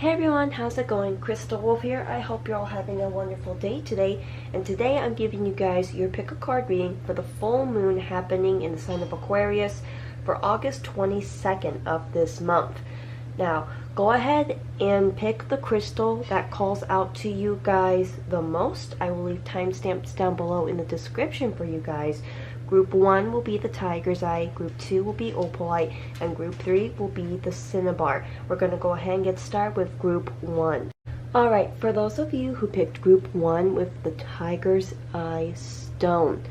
Hey everyone, how's it going? Crystal Wolf here. I hope you're all having a wonderful day today. And today I'm giving you guys your pick a card reading for the full moon happening in the sign of Aquarius for August 22nd of this month. Now, go ahead and pick the crystal that calls out to you guys the most. I will leave timestamps down below in the description for you guys. Group 1 will be the Tiger's Eye, Group 2 will be Opalite, and Group 3 will be the Cinnabar. We're going to go ahead and get started with Group 1. Alright, for those of you who picked Group 1 with the Tiger's Eye stone.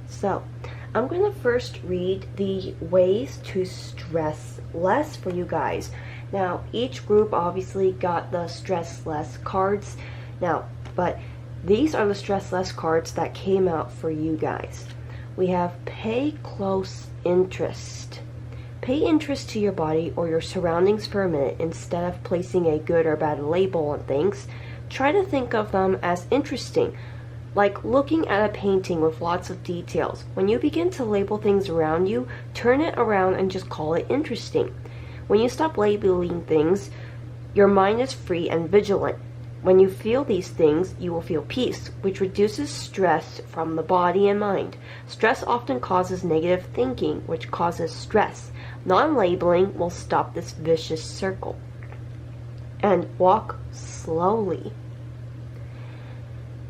So, I'm going to first read the ways to stress less for you guys. Now, each group obviously got the stress less cards. Now, but these are the stress less cards that came out for you guys. We have pay close interest. Pay interest to your body or your surroundings for a minute instead of placing a good or bad label on things. Try to think of them as interesting, like looking at a painting with lots of details. When you begin to label things around you, turn it around and just call it interesting. When you stop labeling things, your mind is free and vigilant. When you feel these things, you will feel peace, which reduces stress from the body and mind. Stress often causes negative thinking, which causes stress. Non-labeling will stop this vicious circle. And walk slowly.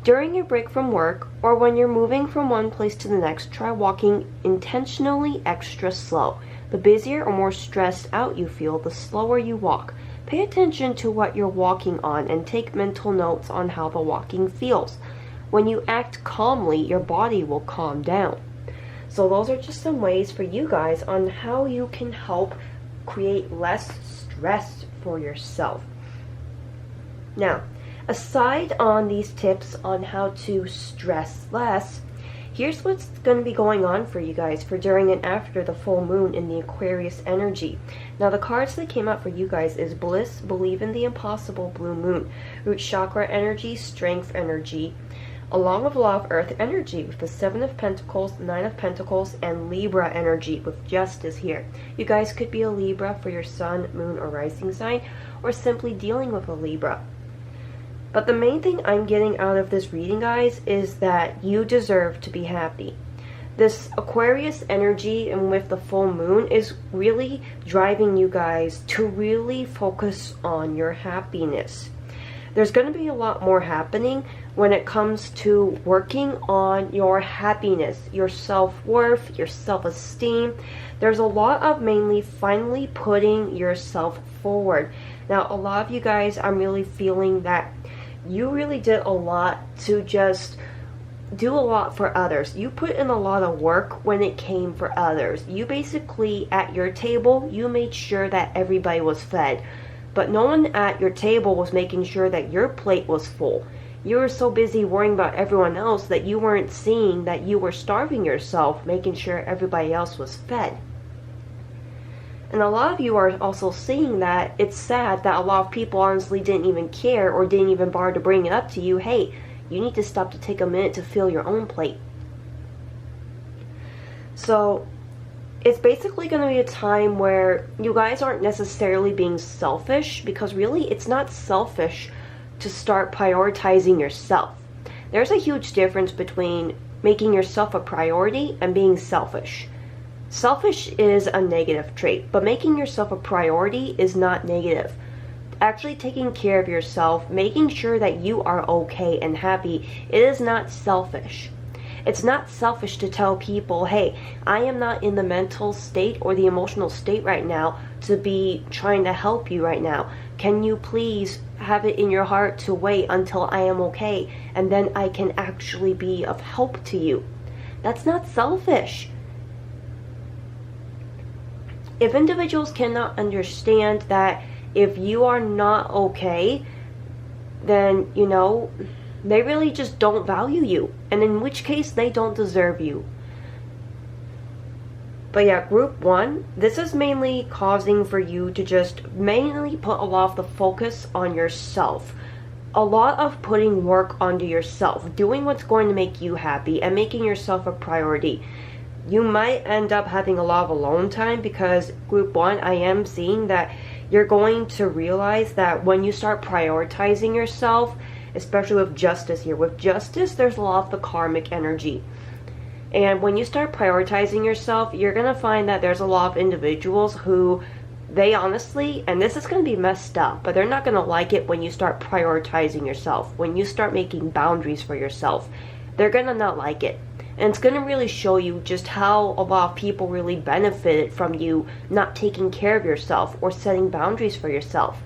During your break from work, or when you're moving from one place to the next, try walking intentionally extra slow. The busier or more stressed out you feel, the slower you walk. Pay attention to what you're walking on and take mental notes on how the walking feels. When you act calmly, your body will calm down. So those are just some ways for you guys on how you can help create less stress for yourself. Now, aside on these tips on how to stress less, here's what's going to be going on for you guys for during and after the full moon in the Aquarius energy. Now, the cards that came out for you guys is Bliss, Believe in the Impossible, Blue Moon, Root Chakra energy, Strength energy, along with Law of Earth energy with the 7 of Pentacles, 9 of Pentacles, and Libra energy with Justice here. You guys could be a Libra for your sun, moon, or rising sign, or simply dealing with a Libra. But the main thing I'm getting out of this reading, guys, is that you deserve to be happy. This Aquarius energy and with the full moon is really driving you guys to really focus on your happiness. There's going to be a lot more happening when it comes to working on your happiness, your self-worth, your self-esteem. There's a lot of mainly finally putting yourself forward. Now, a lot of you guys, I'm really feeling that you really did a lot to just do a lot for others. You put in a lot of work when it came for others. You basically, at your table, you made sure that everybody was fed. But no one at your table was making sure that your plate was full. You were so busy worrying about everyone else that you weren't seeing that you were starving yourself, making sure everybody else was fed. And a lot of you are also seeing that it's sad that a lot of people honestly didn't even care or didn't even bother to bring it up to you. Hey, you need to stop to take a minute to fill your own plate. So, it's basically going to be a time where you guys aren't necessarily being selfish, because really it's not selfish to start prioritizing yourself. There's a huge difference between making yourself a priority and being selfish. Selfish is a negative trait, but making yourself a priority is not negative. Actually taking care of yourself, making sure that you are okay and happy, it is not selfish. It's not selfish to tell people, hey, I am not in the mental state or the emotional state right now to be trying to help you right now. Can you please have it in your heart to wait until I am okay and then I can actually be of help to you? That's not selfish. If individuals cannot understand that if you are not okay, then, you know, they really just don't value you. And in which case, they don't deserve you. But yeah, Group 1, this is mainly causing for you to just mainly put a lot of the focus on yourself. A lot of putting work onto yourself, doing what's going to make you happy and making yourself a priority. You might end up having a lot of alone time because Group 1, I am seeing that you're going to realize that when you start prioritizing yourself, especially with justice here, with justice, there's a lot of the karmic energy. And when you start prioritizing yourself, you're going to find that there's a lot of individuals who, they honestly, and this is going to be messed up, but they're not going to like it when you start prioritizing yourself. When you start making boundaries for yourself, they're going to not like it. And it's going to really show you just how a lot of people really benefited from you not taking care of yourself or setting boundaries for yourself.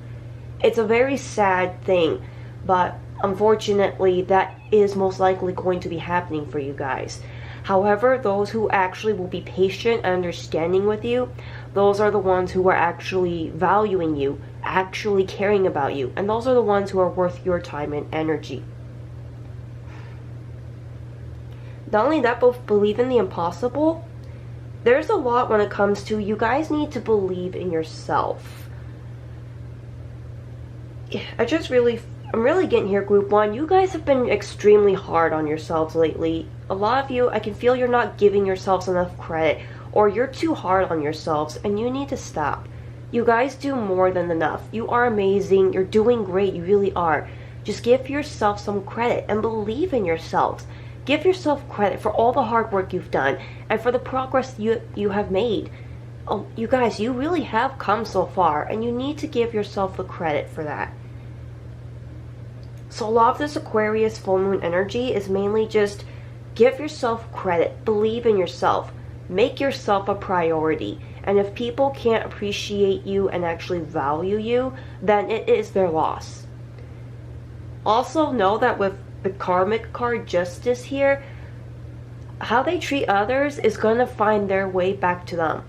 It's a very sad thing, but unfortunately, that is most likely going to be happening for you guys. However, those who actually will be patient and understanding with you, those are the ones who are actually valuing you, actually caring about you, and those are the ones who are worth your time and energy. Not only that, but believe in the impossible. There's a lot when it comes to, you guys need to believe in yourself. I'm really getting here, group 1. You guys have been extremely hard on yourselves lately. A lot of you, I can feel you're not giving yourselves enough credit, or you're too hard on yourselves, and you need to stop. You guys do more than enough. You are amazing. You're doing great. You really are. Just give yourself some credit and believe in yourselves. Give yourself credit for all the hard work you've done and for the progress you have made. Oh, you guys, you really have come so far, and you need to give yourself the credit for that. So a lot of this Aquarius full moon energy is mainly just give yourself credit, believe in yourself, make yourself a priority. And if people can't appreciate you and actually value you, then it is their loss. Also know that with the karmic card justice here, how they treat others is going to find their way back to them.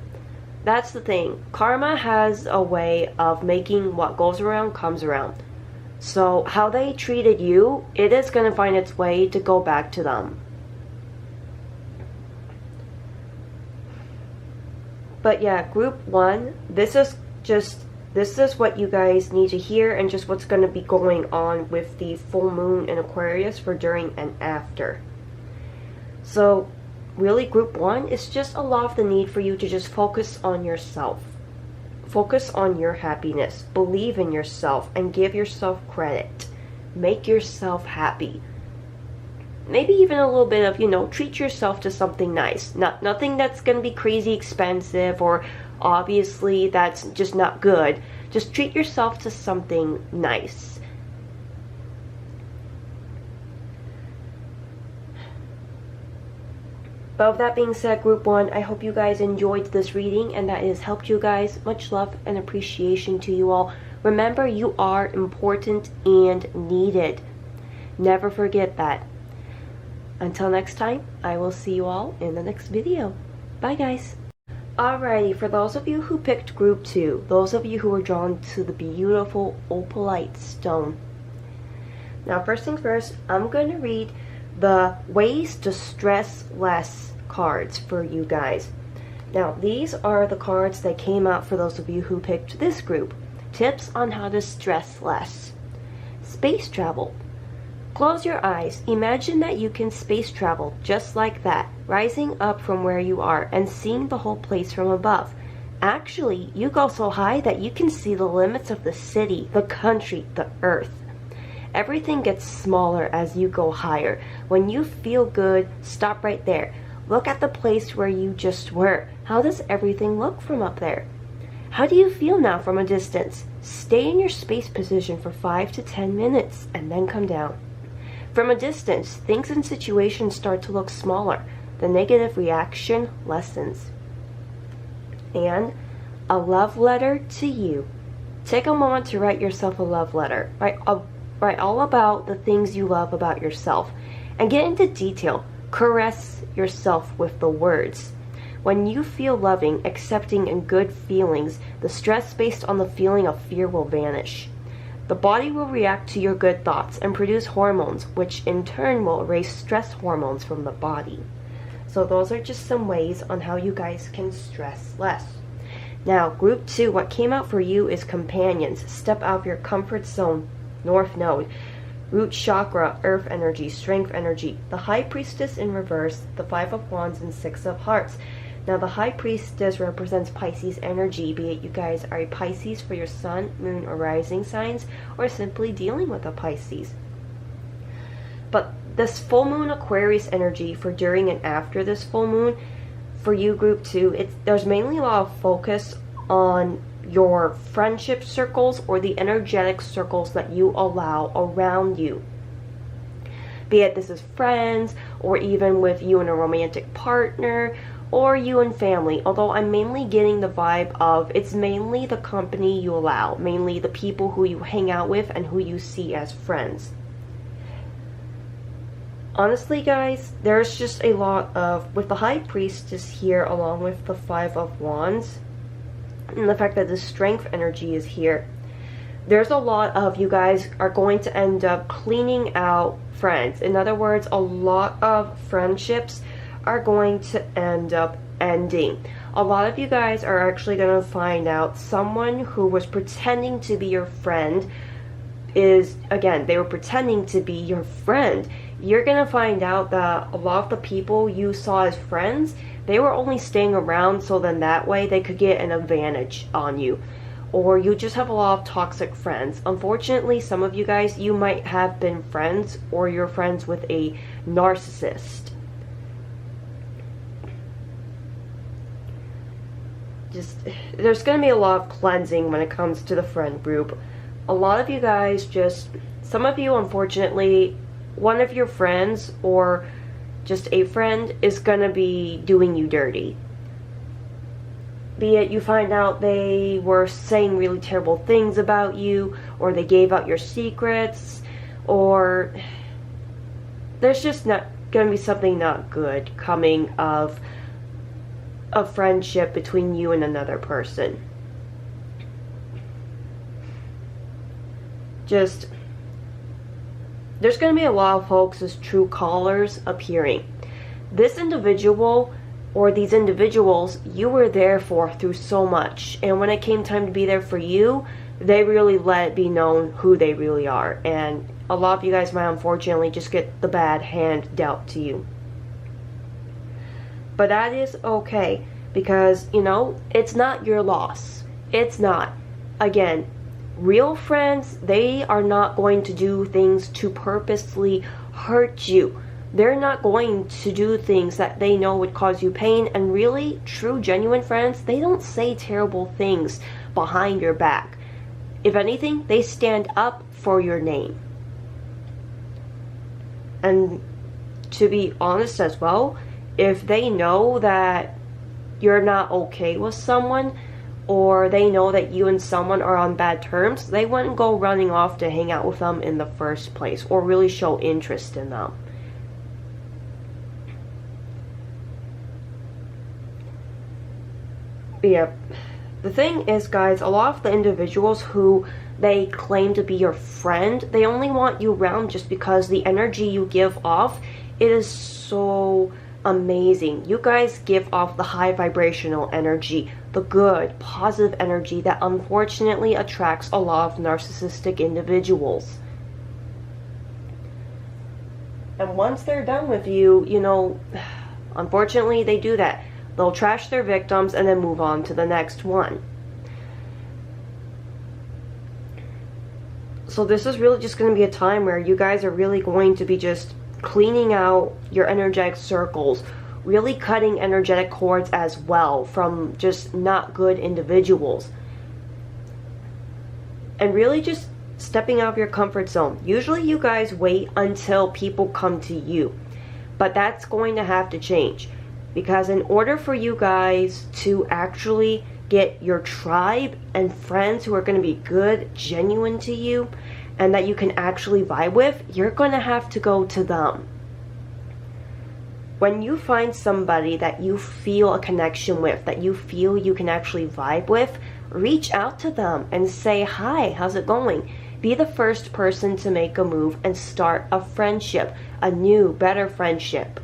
That's the thing. Karma has a way of making what goes around comes around. So how they treated you, it is going to find its way to go back to them. But yeah, group 1, this is what you guys need to hear, and just what's going to be going on with the full moon in Aquarius for during and after. So really, group 1 is just a lot of the need for you to just focus on yourself. Focus on your happiness, believe in yourself, and give yourself credit. Make yourself happy. Maybe even a little bit of, treat yourself to something nice. Nothing that's going to be crazy expensive or obviously that's just not good. Just treat yourself to something nice. But with that being said, group 1, I hope you guys enjoyed this reading and that it has helped you guys. Much love and appreciation to you all. Remember, you are important and needed. Never forget that. Until next time, I will see you all in the next video. Bye, guys. Alrighty, for those of you who picked group 2, those of you who were drawn to the beautiful Opalite stone. Now, first things first, I'm going to read the ways to stress less cards for you guys. Now, these are the cards that came out for those of you who picked this group. Tips on how to stress less. Space travel. Close your eyes. Imagine that you can space travel just like that, rising up from where you are and seeing the whole place from above. Actually, you go so high that you can see the limits of the city, the country, the earth. Everything gets smaller as you go higher. When you feel good, stop right there. Look at the place where you just were. How does everything look from up there? How do you feel now from a distance? Stay in your space position for 5 to 10 minutes and then come down. From a distance, things and situations start to look smaller. The negative reaction lessens. And a love letter to you. Take a moment to write yourself a love letter. Write all about the things you love about yourself and get into detail. Caress yourself with the words. When you feel loving, accepting, and good feelings, the stress based on the feeling of fear will vanish. The body will react to your good thoughts and produce hormones, which in turn will erase stress hormones from the body. So those are just some ways on how you guys can stress less. Now, group 2, what came out for you is companions. Step out of your comfort zone. North Node, Root Chakra, Earth Energy, Strength Energy, the High Priestess in reverse, the 5 of Wands, and 6 of Hearts. Now, the High Priestess represents Pisces energy, be it you guys are a Pisces for your sun, moon, or rising signs, or simply dealing with a Pisces. But this full moon Aquarius energy for during and after this full moon, for you group 2, there's mainly a lot of focus on your friendship circles or the energetic circles that you allow around you. Be it this is friends, or even with you and a romantic partner, or you and family. Although I'm mainly getting the vibe of it's mainly the company you allow, mainly the people who you hang out with and who you see as friends. Honestly, guys, there's just a lot of, with the High Priestess here along with the Five of Wands, and the fact that the Strength energy is here, there's a lot of you guys are going to end up cleaning out friends. In other words, a lot of friendships are going to end up ending. A lot of you guys are actually going to find out someone who was pretending to be your friend is, again, they were pretending to be your friend. You're going to find out that a lot of the people you saw as friends, they were only staying around so then that way they could get an advantage on you. Or you just have a lot of toxic friends. Unfortunately, some of you guys, you might have been friends or you're friends with a narcissist. There's going to be a lot of cleansing when it comes to the friend group. A lot of you guys some of you, unfortunately, one of your friends or just a friend is going to be doing you dirty. Be it you find out they were saying really terrible things about you, or they gave out your secrets, or there's just not going to be something not good coming of a friendship between you and another person. There's going to be a lot of folks as true callers appearing. This individual or these individuals you were there for through so much, and when it came time to be there for you, they really let it be known who they really are. And a lot of you guys might unfortunately just get the bad hand dealt to you. But that is okay, because, you know, it's not your loss. It's not. Again, real friends, they are not going to do things to purposely hurt you. They're not going to do things that they know would cause you pain. And really, true, genuine friends, they don't say terrible things behind your back. If anything, they stand up for your name. And to be honest as well, if they know that you're not okay with someone, or they know that you and someone are on bad terms, they wouldn't go running off to hang out with them in the first place, or really show interest in them. Yeah, the thing is, guys, a lot of the individuals who they claim to be your friend, they only want you around just because the energy you give off, it is so amazing. You guys give off the high vibrational energy, the good, positive energy that unfortunately attracts a lot of narcissistic individuals. And once they're done with you, you know, unfortunately they do that. They'll trash their victims and then move on to the next one. So this is really just going to be a time where you guys are really going to be just cleaning out your energetic circles, really cutting energetic cords as well from just not good individuals. And really just stepping out of your comfort zone. Usually you guys wait until people come to you, but that's going to have to change. Because in order for you guys to actually get your tribe and friends who are going to be good, genuine to you, and that you can actually vibe with, you're going to have to go to them. When you find somebody that you feel a connection with, that you feel you can actually vibe with, reach out to them and say, hi, how's it going? Be the first person to make a move and start a friendship, a new, better friendship.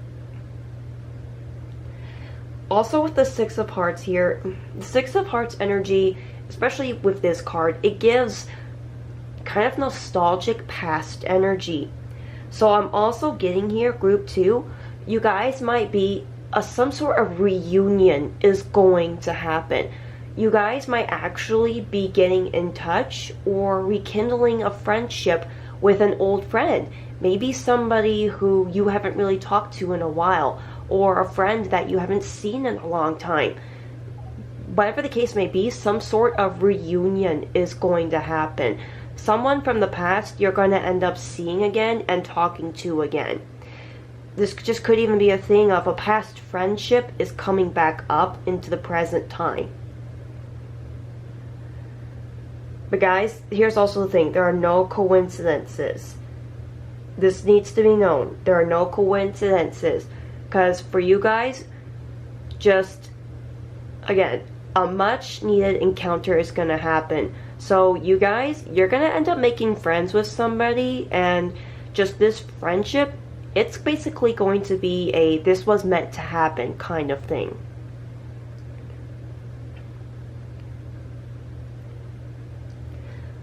Also with the Six of Hearts here, the Six of Hearts energy, especially with this card, it gives kind of nostalgic past energy. So I'm also getting here, group 2, you guys might be some sort of reunion is going to happen. You guys might actually be getting in touch or rekindling a friendship with an old friend. Maybe somebody who you haven't really talked to in a while, or a friend that you haven't seen in a long time. Whatever the case may be, some sort of reunion is going to happen. Someone from the past you're going to end up seeing again and talking to again. This just could even be a thing of a past friendship is coming back up into the present time. But guys, here's also the thing. There are no coincidences. This needs to be known. There are no coincidences. Because for you guys, just, again, a much needed encounter is going to happen. So you guys, you're going to end up making friends with somebody, and just this friendship, it's basically going to be a this was meant to happen kind of thing.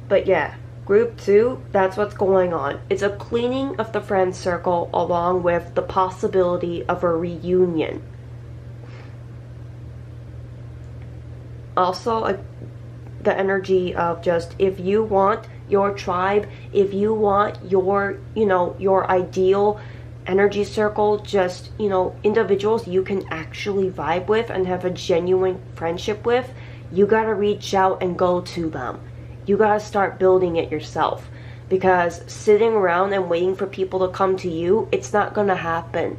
But yeah, group 2, that's what's going on. It's a cleaning of the friend circle along with the possibility of a reunion. Also, the energy of just, if you want your tribe, if you want your, your ideal energy circle, just, individuals you can actually vibe with and have a genuine friendship with, you gotta reach out and go to them. You gotta start building it yourself, because sitting around and waiting for people to come to you, it's not gonna happen.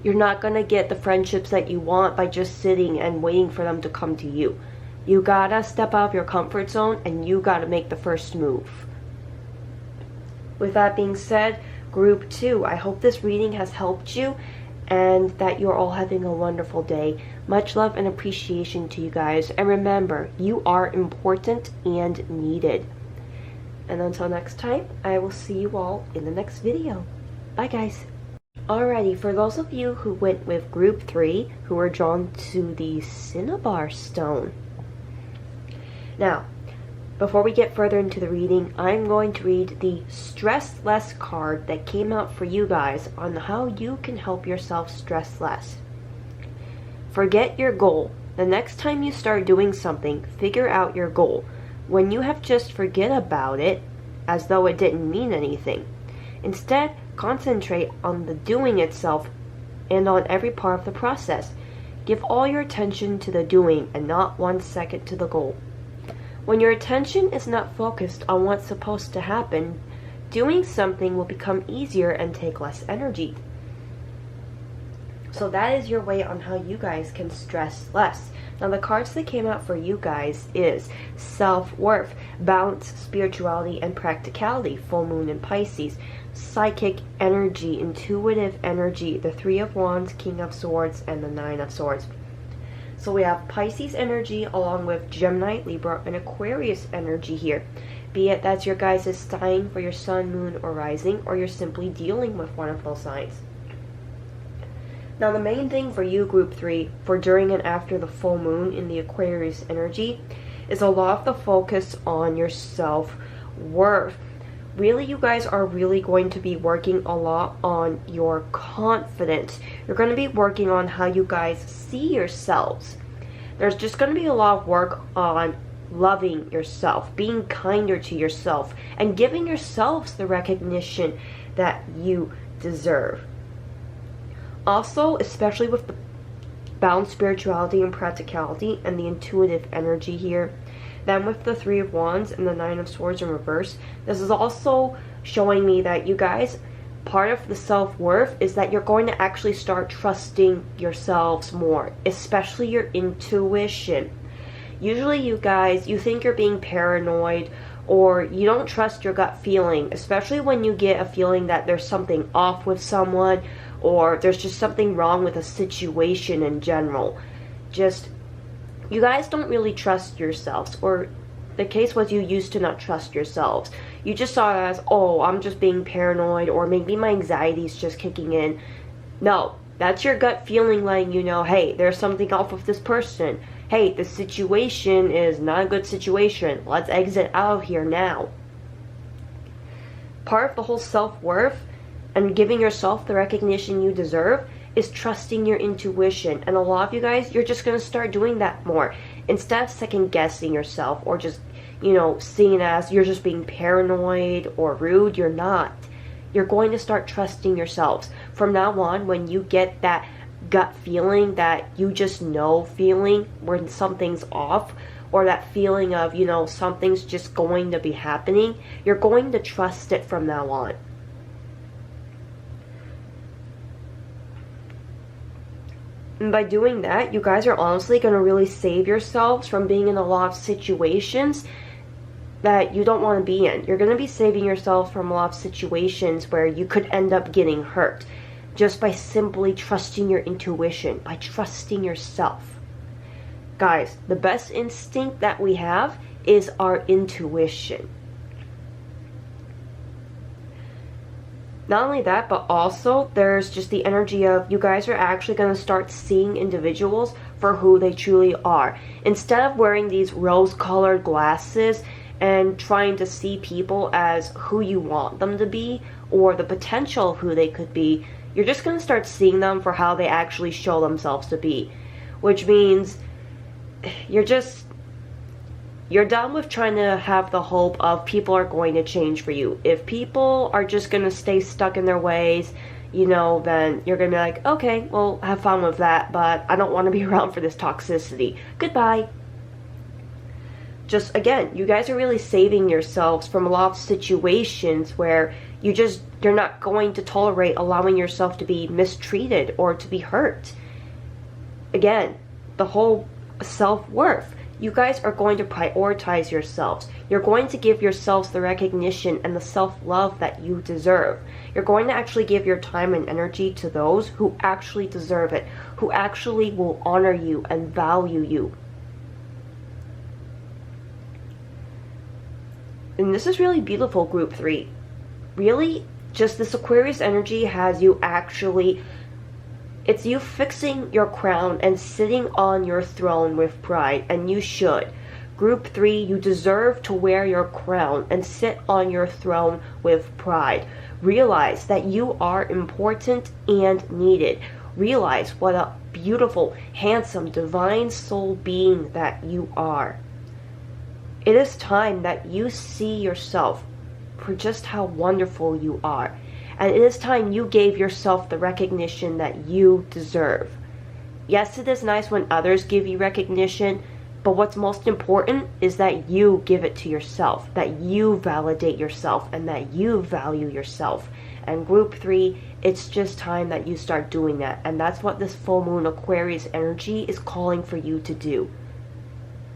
You're not gonna get the friendships that you want by just sitting and waiting for them to come to you. You gotta step out of your comfort zone, and you gotta make the first move. With that being said, group 2, I hope this reading has helped you and that you're all having a wonderful day. Much love and appreciation to you guys. And remember, you are important and needed. And until next time, I will see you all in the next video. Bye guys. Alrighty, for those of you who went with group 3, who were drawn to the Cinnabar stone. Now, before we get further into the reading, I'm going to read the Stress Less card that came out for you guys on how you can help yourself stress less. Forget your goal. The next time you start doing something, figure out your goal. When you have just forget about it, as though it didn't mean anything. Instead, concentrate on the doing itself and on every part of the process. Give all your attention to the doing and not 1 second to the goal. When your attention is not focused on what's supposed to happen, doing something will become easier and take less energy. So that is your way on how you guys can stress less. Now the cards that came out for you guys is self-worth, balance, spirituality, and practicality, full moon in Pisces, psychic energy, intuitive energy, the 3 of Wands, King of Swords, and the 9 of Swords. So we have Pisces energy along with Gemini, Libra, and Aquarius energy here. Be it that's your guys' sign for your sun, moon, or rising, or you're simply dealing with one of those signs. Now the main thing for you, group 3, for during and after the full moon in the Aquarius energy, is a lot of the focus on your self-worth. Really, you guys are really going to be working a lot on your confidence. You're going to be working on how you guys see yourselves. There's just going to be a lot of work on loving yourself, being kinder to yourself, and giving yourselves the recognition that you deserve. Also, especially with the balanced spirituality and practicality and the intuitive energy here, then with the 3 of Wands and the 9 of Swords in reverse, this is also showing me that you guys, part of the self-worth is that you're going to actually start trusting yourselves more, especially your intuition. Usually you guys, you think you're being paranoid or you don't trust your gut feeling, especially when you get a feeling that there's something off with someone or there's just something wrong with a situation in general. Just, you guys don't really trust yourselves, or the case was you used to not trust yourselves. You just saw it as, oh, I'm just being paranoid, or maybe my anxiety's just kicking in. No, that's your gut feeling letting you know, hey, there's something off with this person. Hey, the situation is not a good situation. Let's exit out of here now. Part of the whole self-worth and giving yourself the recognition you deserve is trusting your intuition. And a lot of you guys, you're just going to start doing that more. Instead of second guessing yourself or just, seeing as you're just being paranoid or rude, you're not. You're going to start trusting yourselves. From now on, when you get that gut feeling, that you just know feeling when something's off, or that feeling of, something's just going to be happening, you're going to trust it from now on. And by doing that, you guys are honestly going to really save yourselves from being in a lot of situations that you don't want to be in. You're going to be saving yourself from a lot of situations where you could end up getting hurt just by simply trusting your intuition, by trusting yourself. Guys, the best instinct that we have is our intuition. Not only that, but also there's just the energy of you guys are actually going to start seeing individuals for who they truly are. Instead of wearing these rose-colored glasses and trying to see people as who you want them to be or the potential of who they could be, you're just going to start seeing them for how they actually show themselves to be. Which means you're done with trying to have the hope of people are going to change for you. If people are just going to stay stuck in their ways, then you're going to be like, okay, well, have fun with that, but I don't want to be around for this toxicity. Goodbye. Just, again, you guys are really saving yourselves from a lot of situations where you're not going to tolerate allowing yourself to be mistreated or to be hurt. Again, the whole self-worth. You guys are going to prioritize yourselves. You're going to give yourselves the recognition and the self-love that you deserve. You're going to actually give your time and energy to those who actually deserve it, who actually will honor you and value you. And this is really beautiful, Group 3. Really, just this Aquarius energy has you actually... It's you fixing your crown and sitting on your throne with pride, and you should. Group 3, you deserve to wear your crown and sit on your throne with pride. Realize that you are important and needed. Realize what a beautiful, handsome, divine soul being that you are. It is time that you see yourself for just how wonderful you are. And it is time you gave yourself the recognition that you deserve. Yes, it is nice when others give you recognition, but what's most important is that you give it to yourself, that you validate yourself, and that you value yourself. And Group 3, it's just time that you start doing that. And that's what this full moon Aquarius energy is calling for you to do.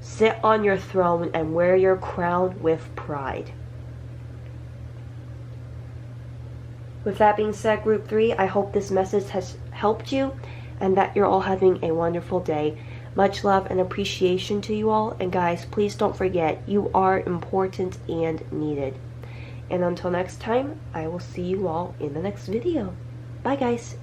Sit on your throne and wear your crown with pride. With that being said, Group 3, I hope this message has helped you and that you're all having a wonderful day. Much love and appreciation to you all. And guys, please don't forget, you are important and needed. And until next time, I will see you all in the next video. Bye, guys.